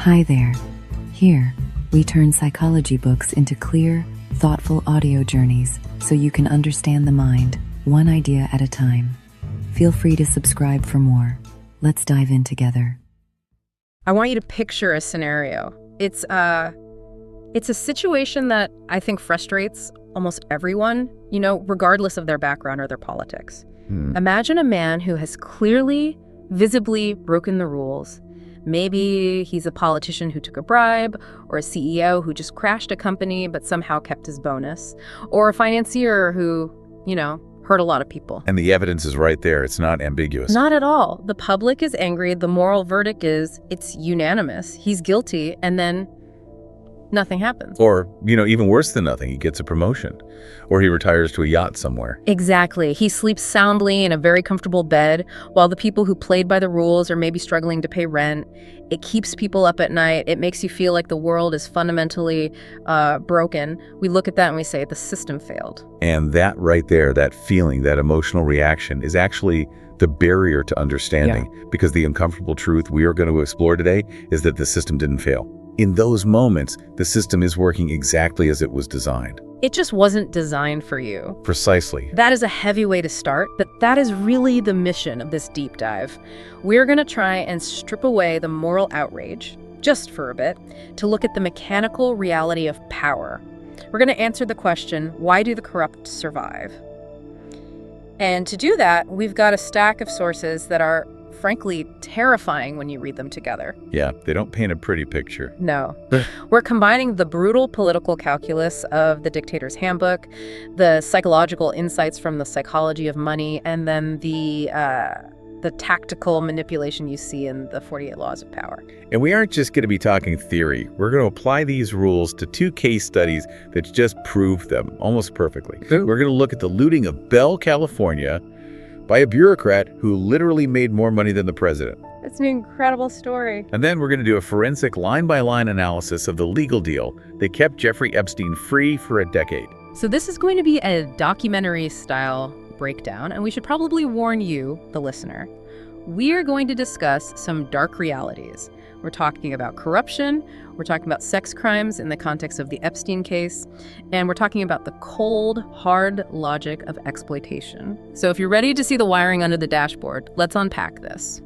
Hi there. Here, we turn psychology books into clear, thoughtful audio journeys so you can understand the mind, one idea at a time. Feel free to subscribe for more. Let's dive in together. I want you to picture a scenario. It's a situation that I think frustrates almost everyone, regardless of their background or their politics. Imagine a man who has clearly, visibly broken the rules. Maybe he's a politician who took a bribe, or a CEO who just crashed a company but somehow kept his bonus, or a financier who, hurt a lot of people. And the evidence is right there. It's not ambiguous. Not at all. The public is angry. The moral verdict is it's unanimous. He's guilty, and then nothing happens. Or, even worse than nothing, he gets a promotion. Or he retires to a yacht somewhere. Exactly. He sleeps soundly in a very comfortable bed, while the people who played by the rules are maybe struggling to pay rent. It keeps people up at night. It makes you feel like the world is fundamentally broken. We look at that and we say, the system failed. And that right there, that feeling, that emotional reaction is actually the barrier to understanding. Yeah. Because the uncomfortable truth we are going to explore today is that the system didn't fail. In those moments, the system is working exactly as it was designed. It just wasn't designed for you. Precisely. That is a heavy way to start, but that is really the mission of this deep dive. We're going to try and strip away the moral outrage, just for a bit, to look at the mechanical reality of power. We're going to answer the question, why do the corrupt survive? And to do that, we've got a stack of sources that are frankly terrifying when you read them together. Yeah, they don't paint a pretty picture. No. We're combining the brutal political calculus of the Dictator's Handbook, the psychological insights from the psychology of money, and then the tactical manipulation you see in the 48 Laws of Power. And we aren't just going to be talking theory. We're going to apply these rules to 2 case studies that just prove them almost perfectly. We're going to look at the looting of Bell, California, by a bureaucrat who literally made more money than the president. It's an incredible story. And then we're going to do a forensic line-by-line analysis of the legal deal that kept Jeffrey Epstein free for a decade. So this is going to be a documentary-style breakdown, and we should probably warn you, the listener. We are going to discuss some dark realities. We're talking about corruption, we're talking about sex crimes in the context of the Epstein case, and we're talking about the cold, hard logic of exploitation. So if you're ready to see the wiring under the dashboard, let's unpack this.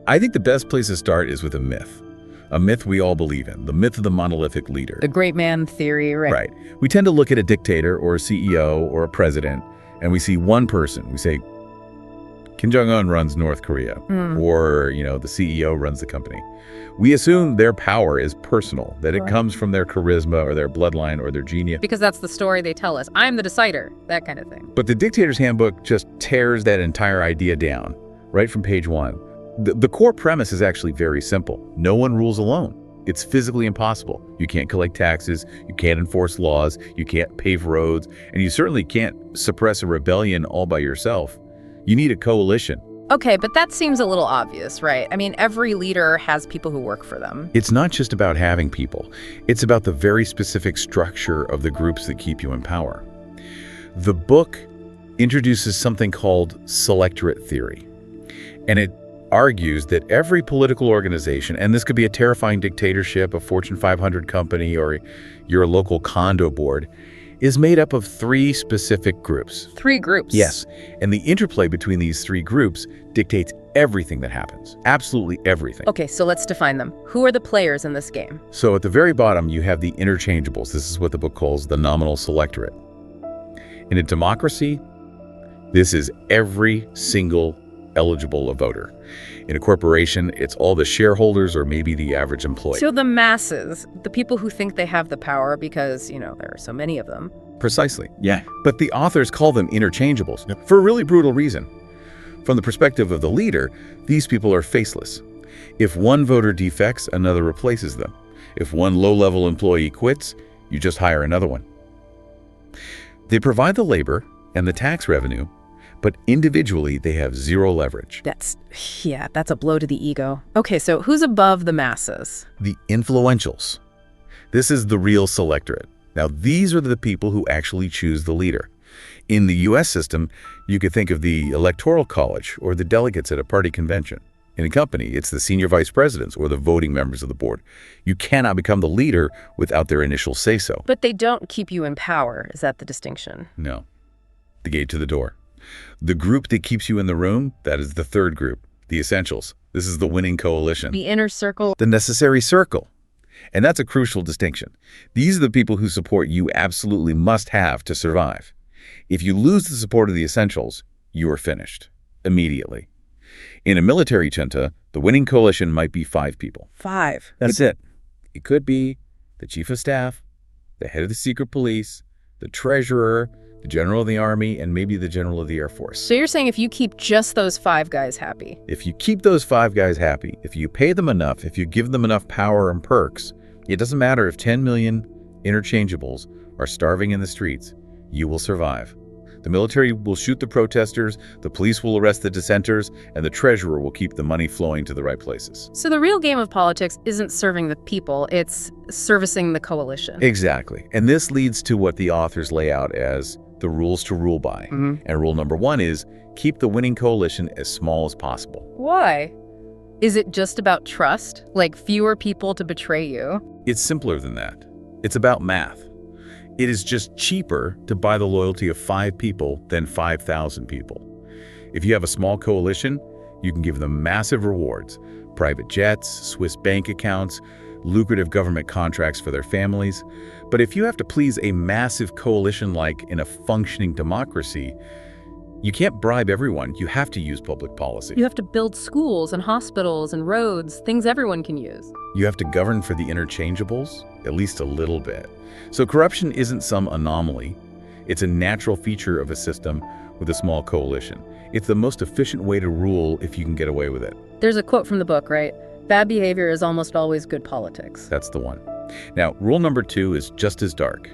I think the best place to start is with a myth we all believe in, the myth of the monolithic leader. The great man theory, right? Right. We tend to look at a dictator or a CEO or a president, and we see one person. We say, Kim Jong-un runs North Korea, or, the CEO runs the company. We assume their power is personal, that it comes from their charisma or their bloodline or their genius. Because that's the story they tell us. I'm the decider, that kind of thing. But the Dictator's Handbook just tears that entire idea down, right from page 1. The core premise is actually very simple. No one rules alone. It's physically impossible. You can't collect taxes, you can't enforce laws, you can't pave roads, and you certainly can't suppress a rebellion all by yourself. You need a coalition. Okay, but that seems a little obvious, right? I mean, every leader has people who work for them. It's not just about having people. It's about the very specific structure of the groups that keep you in power. The book introduces something called selectorate theory. And it argues that every political organization, and this could be a terrifying dictatorship, a Fortune 500 company, or your local condo board, is made up of 3 specific groups. 3 groups? Yes. And the interplay between these 3 groups dictates everything that happens. Absolutely everything. Okay, so let's define them. Who are the players in this game? So at the very bottom, you have the interchangeables. This is what the book calls the nominal selectorate. In a democracy, this is every single eligible voter. In a corporation, it's all the shareholders or maybe the average employee. So the masses, the people who think they have the power because, there are so many of them. Precisely. Yeah. But the authors call them interchangeables for a really brutal reason. From the perspective of the leader, these people are faceless. If one voter defects, another replaces them. If one low-level employee quits, you just hire another one. They provide the labor and the tax revenue, but individually they have 0 leverage. That's a blow to the ego. Okay, so who's above the masses? The influentials. This is the real selectorate. Now, these are the people who actually choose the leader. In the U.S. system, you could think of the Electoral College or the delegates at a party convention. In a company, it's the senior vice presidents or the voting members of the board. You cannot become the leader without their initial say-so. But they don't keep you in power. Is that the distinction? No. The gate to the door. The group that keeps you in the room, that is the third group, the essentials. This is the winning coalition. The inner circle. The necessary circle. And that's a crucial distinction. These are the people whose support you absolutely must have to survive. If you lose the support of the essentials, you are finished. Immediately. In a military junta, the winning coalition might be 5 people. 5. That's it. It could be the chief of staff, the head of the secret police, the treasurer, the general of the army, and maybe the general of the Air Force. So you're saying if you keep just those 5 guys happy? If you keep those 5 guys happy, if you pay them enough, if you give them enough power and perks, it doesn't matter if 10 million interchangeables are starving in the streets, you will survive. The military will shoot the protesters, the police will arrest the dissenters, and the treasurer will keep the money flowing to the right places. So the real game of politics isn't serving the people, it's servicing the coalition. Exactly. And this leads to what the authors lay out as the rules to rule by. And rule number 1 is keep the winning coalition as small as possible. Why? Is it just about trust? Like fewer people to betray you? It's simpler than that. It's about math. It is just cheaper to buy the loyalty of 5 people than 5,000 people. If you have a small coalition, you can give them massive rewards, private jets, Swiss bank accounts, lucrative government contracts for their families. But if you have to please a massive coalition like in a functioning democracy, you can't bribe everyone. You have to use public policy. You have to build schools and hospitals and roads, things everyone can use. You have to govern for the interchangeables, at least a little bit. So corruption isn't some anomaly. It's a natural feature of a system with a small coalition. It's the most efficient way to rule if you can get away with it. There's a quote from the book, right? Bad behavior is almost always good politics. That's the one. Now, rule number 2 is just as dark.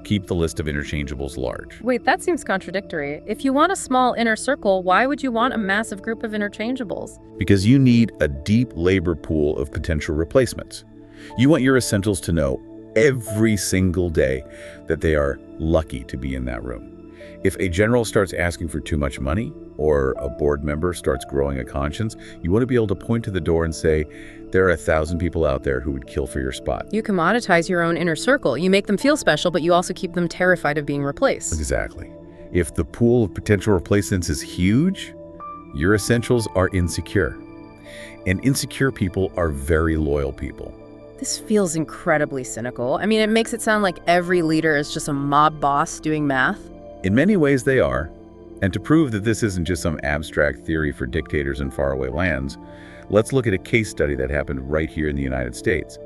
Keep the list of interchangeables large. Wait, that seems contradictory. If you want a small inner circle, why would you want a massive group of interchangeables? Because you need a deep labor pool of potential replacements. You want your essentials to know every single day that they are lucky to be in that room. If a general starts asking for too much money, or a board member starts growing a conscience, you want to be able to point to the door and say, there are 1,000 people out there who would kill for your spot. You commoditize your own inner circle. You make them feel special, but you also keep them terrified of being replaced. Exactly. If the pool of potential replacements is huge, your essentials are insecure. And insecure people are very loyal people. This feels incredibly cynical. I mean, it makes it sound like every leader is just a mob boss doing math. In many ways they are. And to prove that this isn't just some abstract theory for dictators in faraway lands, let's look at a case study that happened right here in the United States.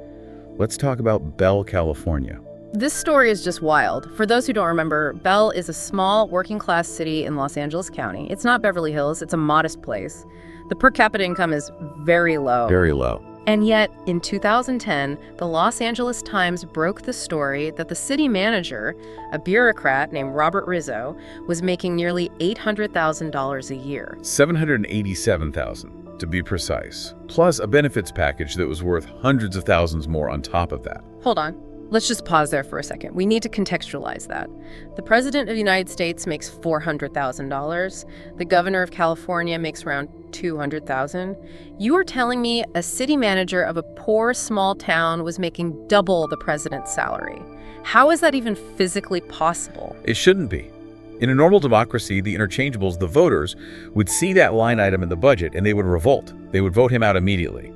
Let's talk about Bell, California. This story is just wild. For those who don't remember, Bell is a small working-class city in Los Angeles County. It's not Beverly Hills, it's a modest place. The per capita income is very low. Very low. And yet, in 2010, the Los Angeles Times broke the story that the city manager, a bureaucrat named Robert Rizzo, was making nearly $800,000 a year. $787,000 to be precise, plus a benefits package that was worth hundreds of thousands more on top of that. Hold on. Let's just pause there for a second. We need to contextualize that. The President of the United States makes $400,000. The Governor of California makes around $200,000. You are telling me a city manager of a poor small town was making double the president's salary. How is that even physically possible? It shouldn't be. In a normal democracy, the interchangeables, the voters, would see that line item in the budget and they would revolt. They would vote him out immediately.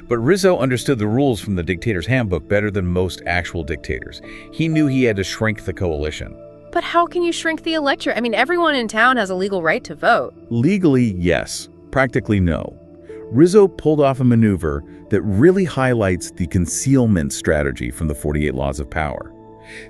But Rizzo understood the rules from the Dictator's Handbook better than most actual dictators. He knew he had to shrink the coalition. But how can you shrink the electorate? I mean, everyone in town has a legal right to vote. Legally, yes. Practically, no. Rizzo pulled off a maneuver that really highlights the concealment strategy from the 48 Laws of Power.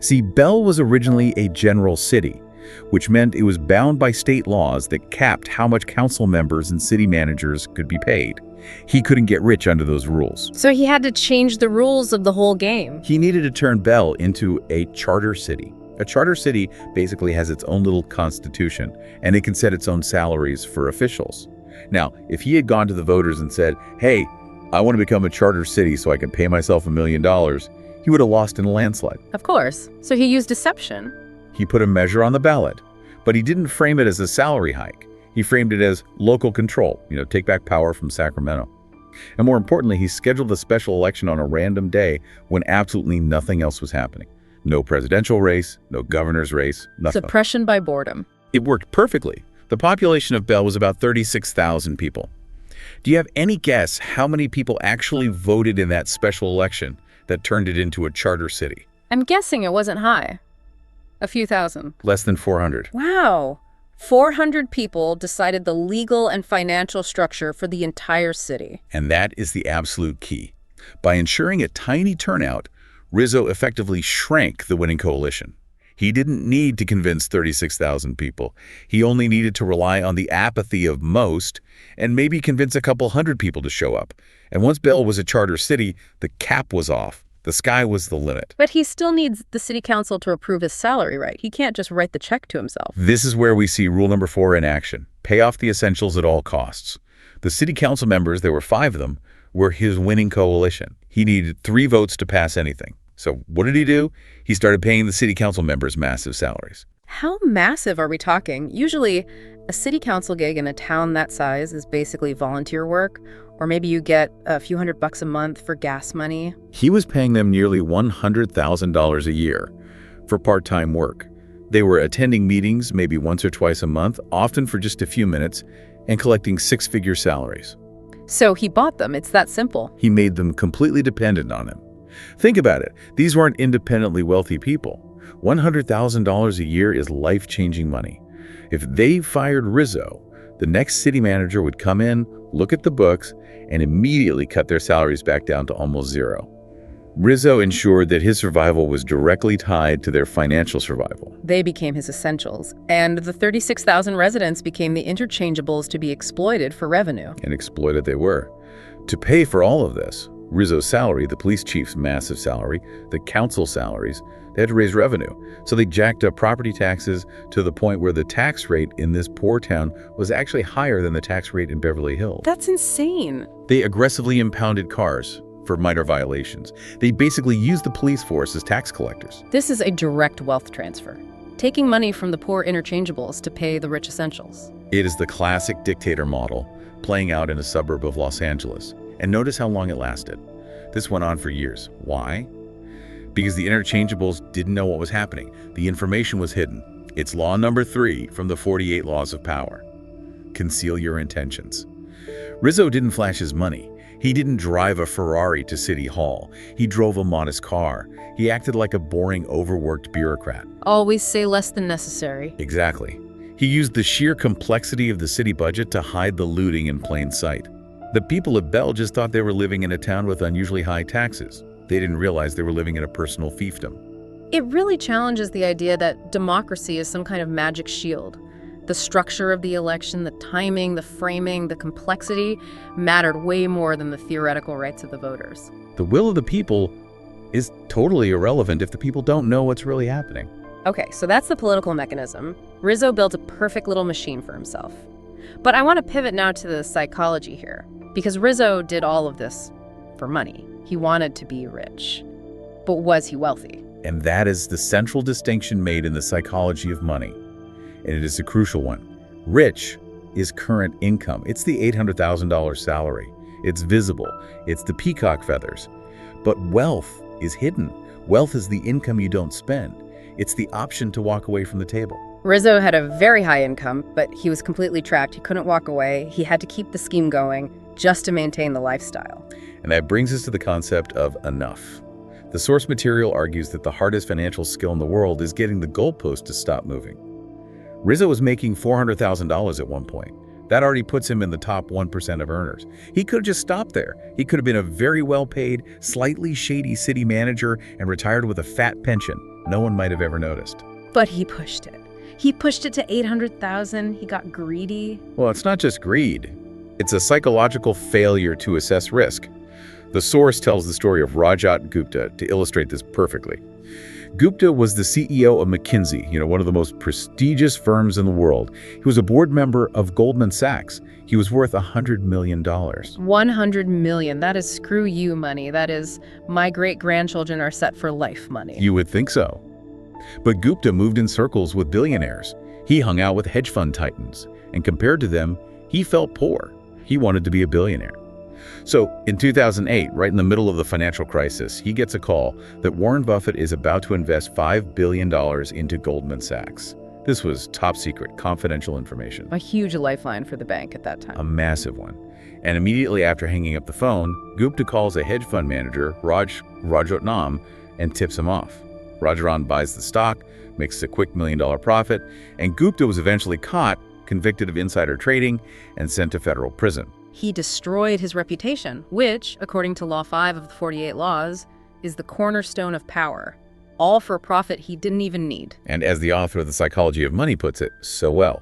See, Bell was originally a general city, which meant it was bound by state laws that capped how much council members and city managers could be paid. He couldn't get rich under those rules. So he had to change the rules of the whole game. He needed to turn Bell into a charter city. A charter city basically has its own little constitution, and it can set its own salaries for officials. Now, if he had gone to the voters and said, hey, I want to become a charter city so I can pay myself $1 million, he would have lost in a landslide. Of course. So he used deception. He put a measure on the ballot, but he didn't frame it as a salary hike. He framed it as local control, take back power from Sacramento. And more importantly, he scheduled a special election on a random day when absolutely nothing else was happening. No presidential race, no governor's race, nothing. Suppression by boredom. It worked perfectly. The population of Bell was about 36,000 people. Do you have any guess how many people actually voted in that special election that turned it into a charter city? I'm guessing it wasn't high. A few thousand. Less than 400. Wow. 400 people decided the legal and financial structure for the entire city. And that is the absolute key. By ensuring a tiny turnout, Rizzo effectively shrank the winning coalition. He didn't need to convince 36,000 people. He only needed to rely on the apathy of most and maybe convince a couple hundred people to show up. And once Bell was a charter city, the cap was off. The sky was the limit. But he still needs the city council to approve his salary, right? He can't just write the check to himself. This is where we see rule number 4 in action. Pay off the essentials at all costs. The city council members, there were 5 of them, were his winning coalition. He needed 3 votes to pass anything. So what did he do? He started paying the city council members massive salaries. How massive are we talking? Usually, a city council gig in a town that size is basically volunteer work, or maybe you get a few $100 a month for gas money. He was paying them nearly $100,000 a year for part-time work. They were attending meetings maybe once or twice a month, often for just a few minutes, and collecting 6-figure salaries. So he bought them. It's that simple. He made them completely dependent on him. Think about it. These weren't independently wealthy people. $100,000 a year is life-changing money. If they fired Rizzo, the next city manager would come in, look at the books, and immediately cut their salaries back down to almost zero. Rizzo ensured that his survival was directly tied to their financial survival. They became his essentials, and the 36,000 residents became the interchangeables to be exploited for revenue. And exploited they were. To pay for all of this, Rizzo's salary, the police chief's massive salary, the council salaries, they had to raise revenue. So they jacked up property taxes to the point where the tax rate in this poor town was actually higher than the tax rate in Beverly Hills. That's insane. They aggressively impounded cars for minor violations. They basically used the police force as tax collectors. This is a direct wealth transfer, taking money from the poor interchangeables to pay the rich essentials. It is the classic dictator model playing out in a suburb of Los Angeles. And notice how long it lasted. This went on for years. Why? Because the interchangeables didn't know what was happening. The information was hidden. It's law number 3 from the 48 laws of power. Conceal your intentions. Rizzo didn't flash his money. He didn't drive a Ferrari to City Hall. He drove a modest car. He acted like a boring, overworked bureaucrat. Always say less than necessary. Exactly. He used the sheer complexity of the city budget to hide the looting in plain sight. The people of Bell just thought they were living in a town with unusually high taxes. They didn't realize they were living in a personal fiefdom. It really challenges the idea that democracy is some kind of magic shield. The structure of the election, the timing, the framing, the complexity mattered way more than the theoretical rights of the voters. The will of the people is totally irrelevant if the people don't know what's really happening. Okay, so that's the political mechanism. Rizzo built a perfect little machine for himself. But I want to pivot now to the psychology here, because Rizzo did all of this for money. He wanted to be rich. But was he wealthy? And that is the central distinction made in the psychology of money. And it is a crucial one. Rich is current income. It's the $800,000 salary. It's visible. It's the peacock feathers. But wealth is hidden. Wealth is the income you don't spend. It's the option to walk away from the table. Rizzo had a very high income, but he was completely trapped. He couldn't walk away. He had to keep the scheme going just to maintain the lifestyle. And that brings us to the concept of enough. The source material argues that the hardest financial skill in the world is getting the goalpost to stop moving. Rizzo was making $400,000 at one point. That already puts him in the top 1% of earners. He could have just stopped there. He could have been a very well-paid, slightly shady city manager and retired with a fat pension. No one might have ever noticed. But he pushed it. He pushed it to $800,000. He got greedy. Well, it's not just greed. It's a psychological failure to assess risk. The source tells the story of Rajat Gupta to illustrate this perfectly. Gupta was the CEO of McKinsey, one of the most prestigious firms in the world. He was a board member of Goldman Sachs. He was worth $100 million. $100 million. That is screw you money. That is my great-grandchildren are set for life money. You would think so. But Gupta moved in circles with billionaires. He hung out with hedge fund titans. and compared to them, he felt poor. He wanted to be a billionaire. So in 2008, right in the middle of the financial crisis, he gets a call that Warren Buffett is about to invest $5 billion into Goldman Sachs. This was top secret, confidential information. A huge lifeline for the bank at that time. A massive one. And immediately after hanging up the phone, Gupta calls a hedge fund manager, Rajaratnam, and tips him off. Rajaran buys the stock, makes a quick $1 million profit, and Gupta was eventually caught, convicted of insider trading, and sent to federal prison. He destroyed his reputation, which, according to Law 5 of the 48 Laws, is the cornerstone of power, all for a profit he didn't even need. And as the author of The Psychology of Money puts it so well,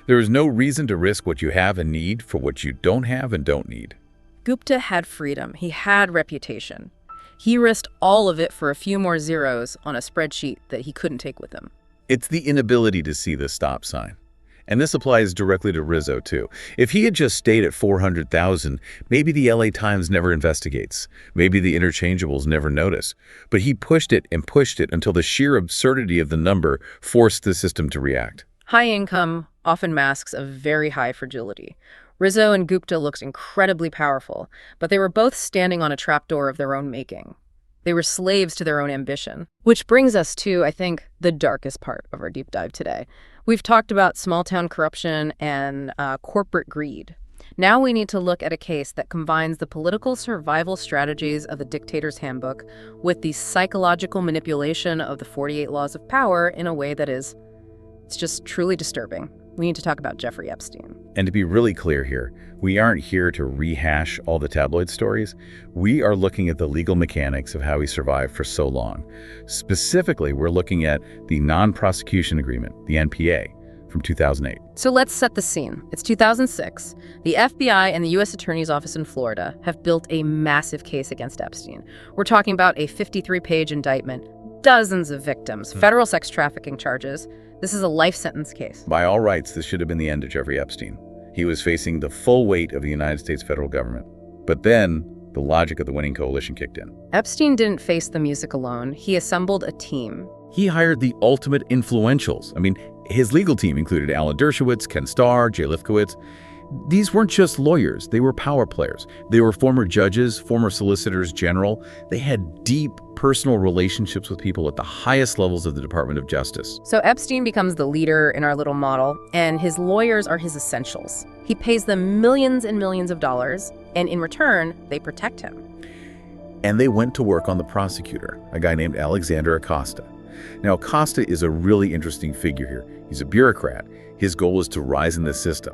there is no reason to risk what you have and need for what you don't have and don't need. Gupta had freedom. He had reputation. He risked all of it for a few more zeros on a spreadsheet that he couldn't take with him. It's the inability to see the stop sign. And this applies directly to Rizzo, too. If he had just stayed at 400,000, maybe the LA Times never investigates. Maybe the interchangeables never notice. But he pushed it until the sheer absurdity of the number forced the system to react. High income often masks a very high fragility. Rizzo and Gupta looked incredibly powerful, but they were both standing on a trapdoor of their own making. They were slaves to their own ambition. Which brings us to, I think, the darkest part of our deep dive today. We've talked about small-town corruption and corporate greed. Now we need to look at a case that combines the political survival strategies of the Dictator's Handbook with the psychological manipulation of the 48 Laws of Power in a way that it's just truly disturbing. We need to talk about Jeffrey Epstein. And to be really clear here, we aren't here to rehash all the tabloid stories. We are looking at the legal mechanics of how he survived for so long. Specifically, we're looking at the non-prosecution agreement, the NPA, from 2008. So let's set the scene. It's 2006. The FBI and the U.S. Attorney's Office in Florida have built a massive case against Epstein. We're talking about a 53-page indictment, dozens of victims, federal sex trafficking charges. This is a life sentence case. By all rights, this should have been the end of Jeffrey Epstein. He was facing the full weight of the United States federal government. But then, the logic of the winning coalition kicked in. Epstein didn't face the music alone. He assembled a team. He hired the ultimate influentials. His legal team included Alan Dershowitz, Ken Starr, Jay Lifkowitz. These weren't just lawyers. They were power players. They were former judges, former solicitors general. They had deep personal relationships with people at the highest levels of the Department of Justice. So Epstein becomes the leader in our little model, and his lawyers are his essentials. He pays them millions and millions of dollars, and in return, they protect him. And they went to work on the prosecutor, a guy named Alexander Acosta. Now, Acosta is a really interesting figure here. He's a bureaucrat. His goal is to rise in the system.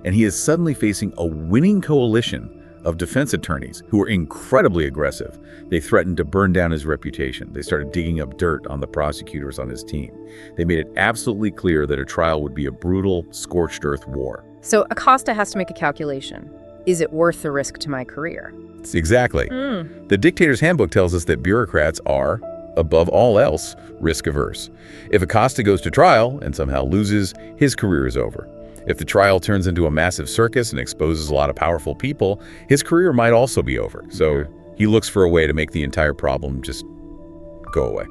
And he is suddenly facing a winning coalition of defense attorneys who were incredibly aggressive. They threatened to burn down his reputation. They started digging up dirt on the prosecutors on his team. They made it absolutely clear that a trial would be a brutal, scorched earth war. So Acosta has to make a calculation. Is it worth the risk to my career? Exactly. The Dictator's Handbook tells us that bureaucrats are, above all else, risk-averse. If Acosta goes to trial and somehow loses, his career is over. If the trial turns into a massive circus and exposes a lot of powerful people, his career might also be over. So he looks for a way to make the entire problem just go away.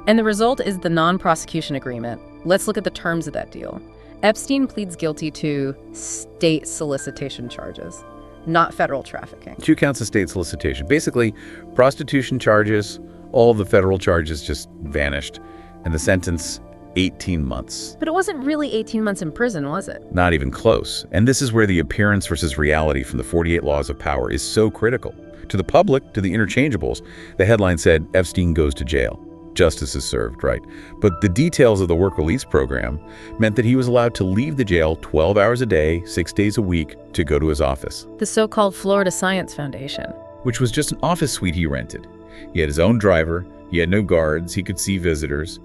And the result is the non-prosecution agreement. Let's look at the terms of that deal. Epstein pleads guilty to state solicitation charges, not federal trafficking. 2 counts of state solicitation. Basically, prostitution charges, all the federal charges just vanished, and the sentence, 18 months. But it wasn't really 18 months in prison, was it? Not even close. And this is where the appearance versus reality from the 48 Laws of Power is so critical. To the public, to the interchangeables, the headline said, Epstein goes to jail. Justice is served, right? But the details of the work release program meant that he was allowed to leave the jail 12 hours a day, 6 days a week, to go to his office. The so-called Florida Science Foundation. Which was just an office suite he rented. He had his own driver, he had no guards, he could see visitors.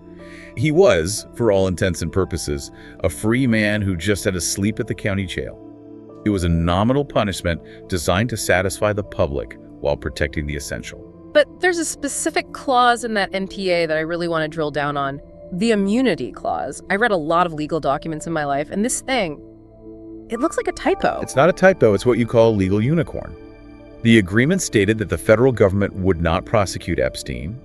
He was, for all intents and purposes, a free man who just had to sleep at the county jail. It was a nominal punishment designed to satisfy the public while protecting the essential. But there's a specific clause in that NPA that I really want to drill down on. The immunity clause. I read a lot of legal documents in my life, and this thing, it looks like a typo. It's not a typo, it's what you call a legal unicorn. The agreement stated that the federal government would not prosecute Epstein,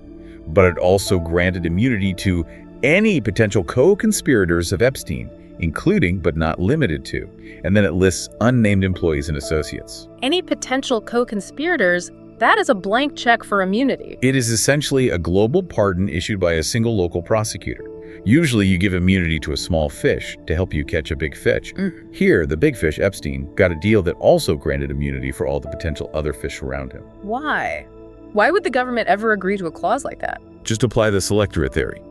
but it also granted immunity to any potential co-conspirators of Epstein, including but not limited to, and then it lists unnamed employees and associates. Any potential co-conspirators, that is a blank check for immunity. It is essentially a global pardon issued by a single local prosecutor. Usually you give immunity to a small fish to help you catch a big fish. Here, the big fish, Epstein, got a deal that also granted immunity for all the potential other fish around him. Why? Why would the government ever agree to a clause like that? Just apply the selectorate theory.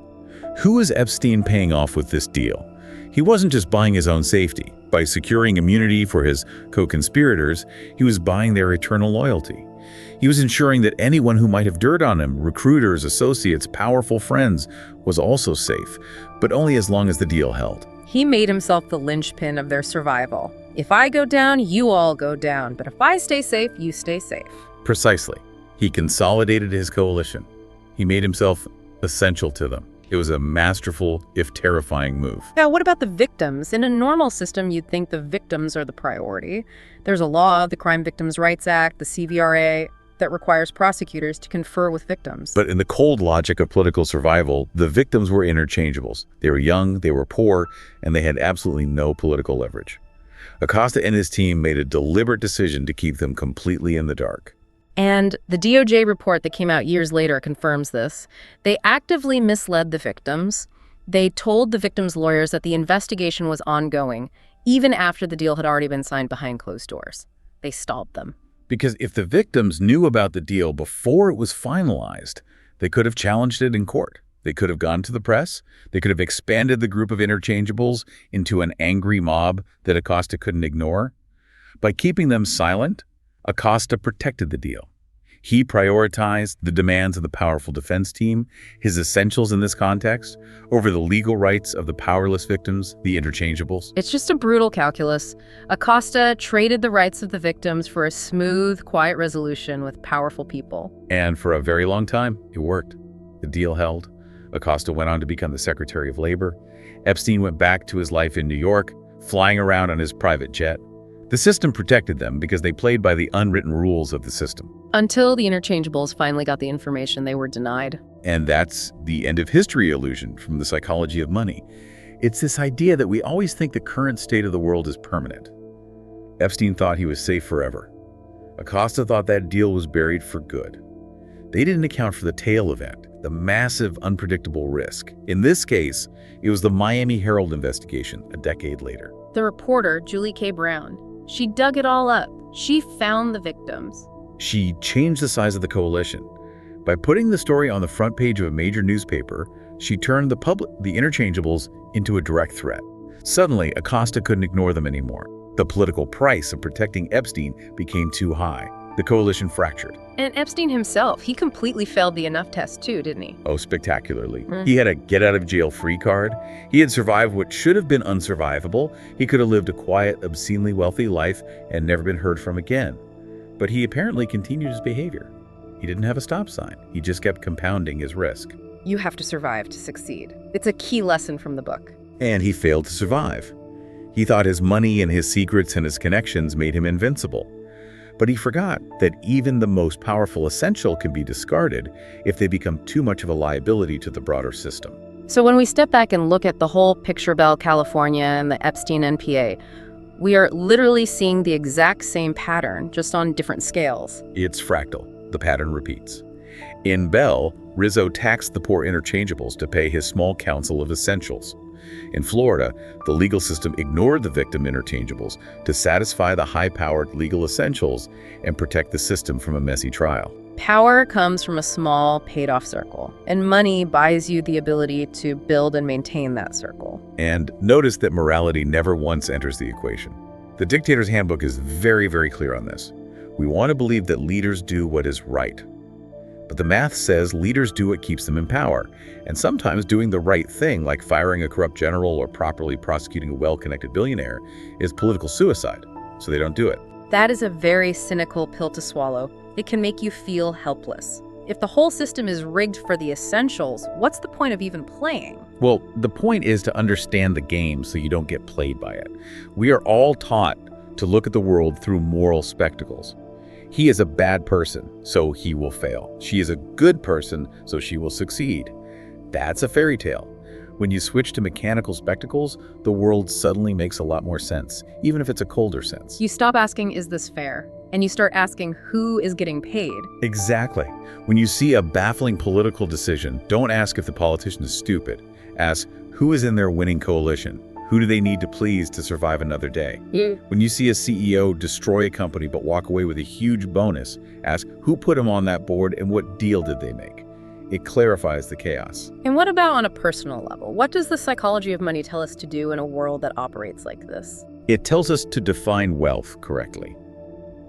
Who is Epstein paying off with this deal? He wasn't just buying his own safety. By securing immunity for his co-conspirators, he was buying their eternal loyalty. He was ensuring that anyone who might have dirt on him, recruiters, associates, powerful friends, was also safe, but only as long as the deal held. He made himself the linchpin of their survival. If I go down, you all go down, but if I stay safe, you stay safe. Precisely. He consolidated his coalition. He made himself essential to them. It was a masterful, if terrifying, move. Now, what about the victims? In a normal system, you'd think the victims are the priority. There's a law, the Crime Victims' Rights Act, the CVRA, that requires prosecutors to confer with victims. But in the cold logic of political survival, the victims were interchangeables. They were young, they were poor, and they had absolutely no political leverage. Acosta and his team made a deliberate decision to keep them completely in the dark. And the DOJ report that came out years later confirms this. They actively misled the victims. They told the victims' lawyers that the investigation was ongoing, even after the deal had already been signed behind closed doors. They stalled them. Because if the victims knew about the deal before it was finalized, they could have challenged it in court. They could have gone to the press. They could have expanded the group of interchangeables into an angry mob that Acosta couldn't ignore. By keeping them silent, Acosta protected the deal. He prioritized the demands of the powerful defense team, his essentials in this context, over the legal rights of the powerless victims, the interchangeables. It's just a brutal calculus. Acosta traded the rights of the victims for a smooth, quiet resolution with powerful people. And for a very long time, it worked. The deal held. Acosta went on to become the Secretary of Labor. Epstein went back to his life in New York, flying around on his private jet. The system protected them because they played by the unwritten rules of the system. Until the interchangeables finally got the information they were denied. And that's the end of history illusion from the psychology of money. It's this idea that we always think the current state of the world is permanent. Epstein thought he was safe forever. Acosta thought that deal was buried for good. They didn't account for the tail event, the massive, unpredictable risk. In this case, it was the Miami Herald investigation a decade later. The reporter, Julie K. Brown, she dug it all up. She found the victims. She changed the size of the coalition. By putting the story on the front page of a major newspaper, she turned the interchangeables into a direct threat. Suddenly, Acosta couldn't ignore them anymore. The political price of protecting Epstein became too high. The coalition fractured. And Epstein himself, he completely failed the enough test too, didn't he? Oh, spectacularly. He had a get-out-of-jail-free card. He had survived what should have been unsurvivable. He could have lived a quiet, obscenely wealthy life and never been heard from again. But he apparently continued his behavior. He didn't have a stop sign. He just kept compounding his risk. You have to survive to succeed. It's a key lesson from the book. And he failed to survive. He thought his money and his secrets and his connections made him invincible. But he forgot that even the most powerful essential can be discarded if they become too much of a liability to the broader system. So when we step back and look at the whole Picture Bell, California, and the Epstein NPA, we are literally seeing the exact same pattern, just on different scales. It's fractal. The pattern repeats. In Bell, Rizzo taxed the poor interchangeables to pay his small council of essentials. In Florida, the legal system ignored the victim interchangeables to satisfy the high-powered legal essentials and protect the system from a messy trial. Power comes from a small, paid-off circle, and money buys you the ability to build and maintain that circle. And notice that morality never once enters the equation. The Dictator's Handbook is very, very clear on this. We want to believe that leaders do what is right. But the math says leaders do what keeps them in power, and sometimes doing the right thing, like firing a corrupt general or properly prosecuting a well-connected billionaire, is political suicide, so they don't do it. That is a very cynical pill to swallow. It can make you feel helpless. If the whole system is rigged for the essentials, what's the point of even playing? Well, the point is to understand the game so you don't get played by it. We are all taught to look at the world through moral spectacles. He is a bad person, so he will fail. She is a good person, so she will succeed. That's a fairy tale. When you switch to mechanical spectacles, the world suddenly makes a lot more sense, even if it's a colder sense. You stop asking, is this fair? And you start asking, who is getting paid? Exactly. When you see a baffling political decision, don't ask if the politician is stupid. Ask, who is in their winning coalition? Who do they need to please to survive another day? When you see a CEO destroy a company but walk away with a huge bonus, ask who put him on that board and what deal did they make? It clarifies the chaos. And what about on a personal level? What does the psychology of money tell us to do in a world that operates like this? It tells us to define wealth correctly.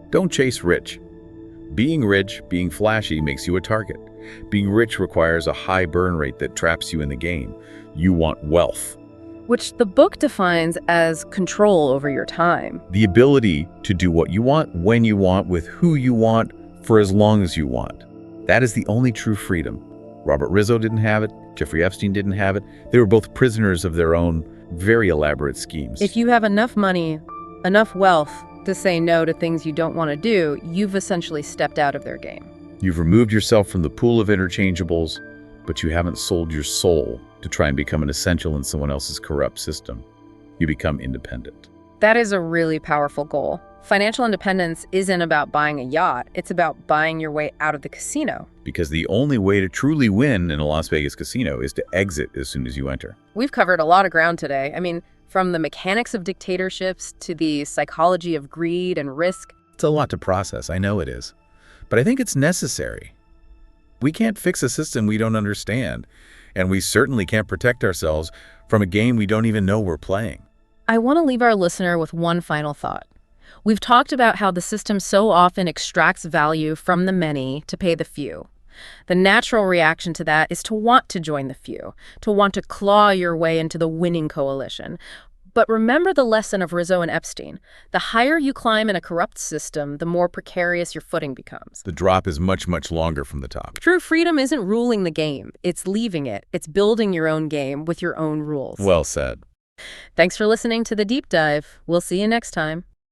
Don't chase rich. Being rich, being flashy makes you a target. Being rich requires a high burn rate that traps you in the game. You want wealth. Which the book defines as control over your time. The ability to do what you want, when you want, with who you want, for as long as you want. That is the only true freedom. Robert Rizzo didn't have it. Jeffrey Epstein didn't have it. They were both prisoners of their own very elaborate schemes. If you have enough money, enough wealth to say no to things you don't want to do, you've essentially stepped out of their game. You've removed yourself from the pool of interchangeables, but you haven't sold your soul to try and become an essential in someone else's corrupt system. You become independent. That is a really powerful goal. Financial independence isn't about buying a yacht. It's about buying your way out of the casino. Because the only way to truly win in a Las Vegas casino is to exit as soon as you enter. We've covered a lot of ground today. I mean, from the mechanics of dictatorships to the psychology of greed and risk. It's a lot to process, I know it is. But I think it's necessary. We can't fix a system we don't understand. And we certainly can't protect ourselves from a game we don't even know we're playing. I want to leave our listener with one final thought. We've talked about how the system so often extracts value from the many to pay the few. The natural reaction to that is to want to join the few, to want to claw your way into the winning coalition. But remember the lesson of Rizzo and Epstein. The higher you climb in a corrupt system, the more precarious your footing becomes. The drop is much, much longer from the top. True freedom isn't ruling the game. It's leaving it. It's building your own game with your own rules. Well said. Thanks for listening to The Deep Dive. We'll see you next time.